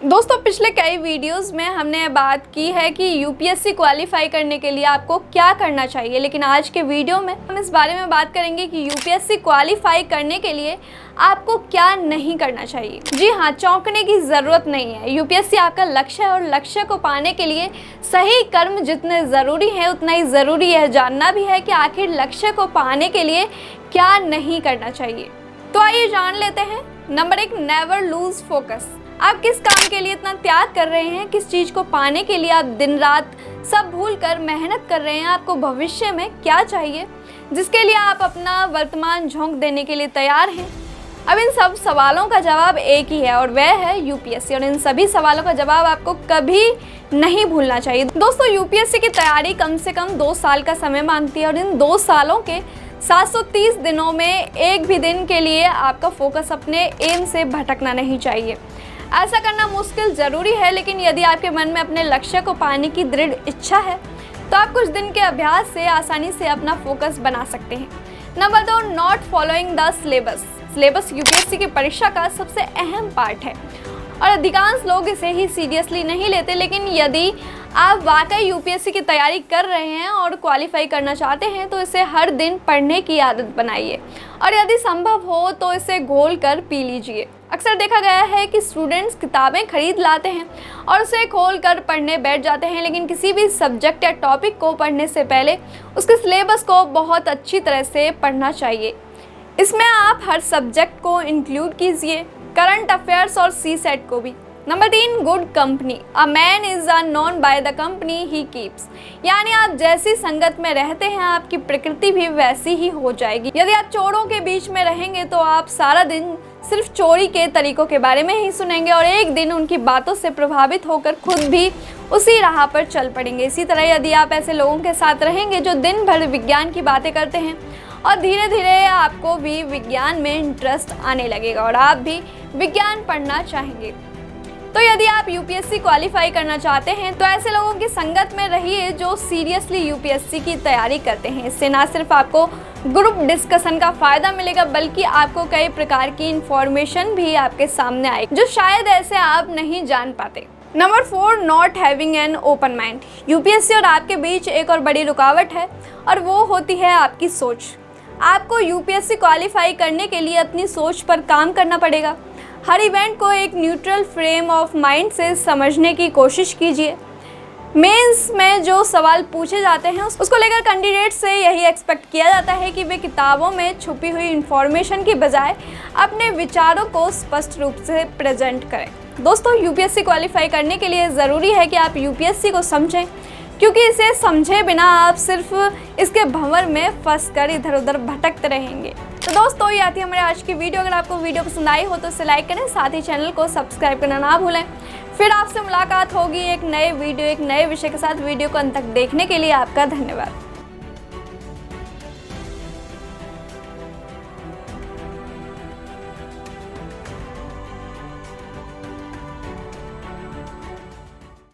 दोस्तों पिछले कई वीडियोस में हमने बात की है कि यूपीएससी क्वालिफाई करने के लिए आपको क्या करना चाहिए, लेकिन आज के वीडियो में हम इस बारे में बात करेंगे कि यूपीएससी क्वालिफाई करने के लिए आपको क्या नहीं करना चाहिए। जी हाँ, चौंकने की ज़रूरत नहीं है। यूपीएससी आपका लक्ष्य है और लक्ष्य को पाने के लिए सही कर्म जितने ज़रूरी है उतना ही ज़रूरी है जानना भी है कि आखिर लक्ष्य को पाने के लिए क्या नहीं करना चाहिए। तो आइए जान लेते हैं। Number 1, never lose focus. आप किस काम के लिए इतना त्याग कर रहे हैं, किस चीज़ को पाने के लिए आप दिन रात सब भूल कर मेहनत कर रहे हैं, आपको भविष्य में क्या चाहिए जिसके लिए आप अपना वर्तमान झोंक देने के लिए तैयार हैं। अब इन सब सवालों का जवाब एक ही है और वह है यूपीएससी, और इन सभी सवालों का जवाब आपको कभी नहीं भूलना चाहिए। दोस्तों यूपीएससी की तैयारी कम से कम 2 साल का समय मांगती है और इन 2 सालों के 730 दिनों में एक भी दिन के लिए आपका फोकस अपने एम से भटकना नहीं चाहिए। ऐसा करना मुश्किल ज़रूरी है, लेकिन यदि आपके मन में अपने लक्ष्य को पाने की दृढ़ इच्छा है तो आप कुछ दिन के अभ्यास से आसानी से अपना फोकस बना सकते हैं। Number 2, not following the syllabus. Syllabus UPSC की परीक्षा का सबसे अहम पार्ट है और अधिकांश लोग इसे ही सीरियसली नहीं लेते, लेकिन यदि आप वाकई यूपीएससी की तैयारी कर रहे हैं और क्वालिफाई करना चाहते हैं तो इसे हर दिन पढ़ने की आदत बनाइए और यदि संभव हो तो इसे घोल कर पी लीजिए। अक्सर देखा गया है कि स्टूडेंट्स किताबें खरीद लाते हैं और उसे खोल कर पढ़ने बैठ जाते हैं, लेकिन किसी भी सब्जेक्ट या टॉपिक को पढ़ने से पहले उसके सिलेबस को बहुत अच्छी तरह से पढ़ना चाहिए। इसमें आप हर सब्जेक्ट को इंक्लूड कीजिए, करंट अफेयर्स और सीसेट को भी। Number 3, good company. A man is known by the company he keeps. यानी आप जैसी संगत में रहते हैं आपकी प्रकृति भी वैसी ही हो जाएगी। यदि आप चोरों के बीच में रहेंगे तो आप सारा दिन सिर्फ चोरी के तरीकों के बारे में ही सुनेंगे और एक दिन उनकी बातों से प्रभावित होकर खुद भी उसी राह पर चल पड़ेंगे। इसी तरह यदि आप ऐसे लोगों के साथ रहेंगे जो दिन भर विज्ञान की बातें करते हैं और धीरे धीरे आपको भी विज्ञान में इंटरेस्ट आने लगेगा और आप भी विज्ञान पढ़ना चाहेंगे। तो यदि आप यूपीएससी क्वालिफाई करना चाहते हैं तो ऐसे लोगों की संगत में रहिए जो सीरियसली यूपीएससी की तैयारी करते हैं। इससे ना सिर्फ आपको ग्रुप डिस्कशन का फ़ायदा मिलेगा बल्कि आपको कई प्रकार की इंफॉर्मेशन भी आपके सामने आएगी जो शायद ऐसे आप नहीं जान पाते। Number 4, not having an open mind. UPSC और आपके बीच एक और बड़ी रुकावट है और वो होती है आपकी सोच। आपको यूपीएससी क्वालिफाई करने के लिए अपनी सोच पर काम करना पड़ेगा। हर इवेंट को एक न्यूट्रल फ्रेम ऑफ माइंड से समझने की कोशिश कीजिए। मेंस में जो सवाल पूछे जाते हैं उसको लेकर कैंडिडेट से यही एक्सपेक्ट किया जाता है कि वे किताबों में छुपी हुई इंफॉर्मेशन की बजाय अपने विचारों को स्पष्ट रूप से प्रेजेंट करें। दोस्तों यूपीएससी क्वालिफाई करने के लिए ज़रूरी है कि आप यूपीएससी को समझें, क्योंकि इसे समझे बिना आप सिर्फ इसके भंवर में फंस कर इधर उधर भटकते रहेंगे। तो दोस्तों ये आती है हमारे आज की वीडियो। अगर आपको वीडियो पसंद आई हो तो इसे लाइक करें, साथ ही चैनल को सब्सक्राइब करना ना भूलें। फिर आपसे मुलाकात होगी एक नए वीडियो, एक नए विषय के साथ। वीडियो को अंत तक देखने के लिए आपका धन्यवाद।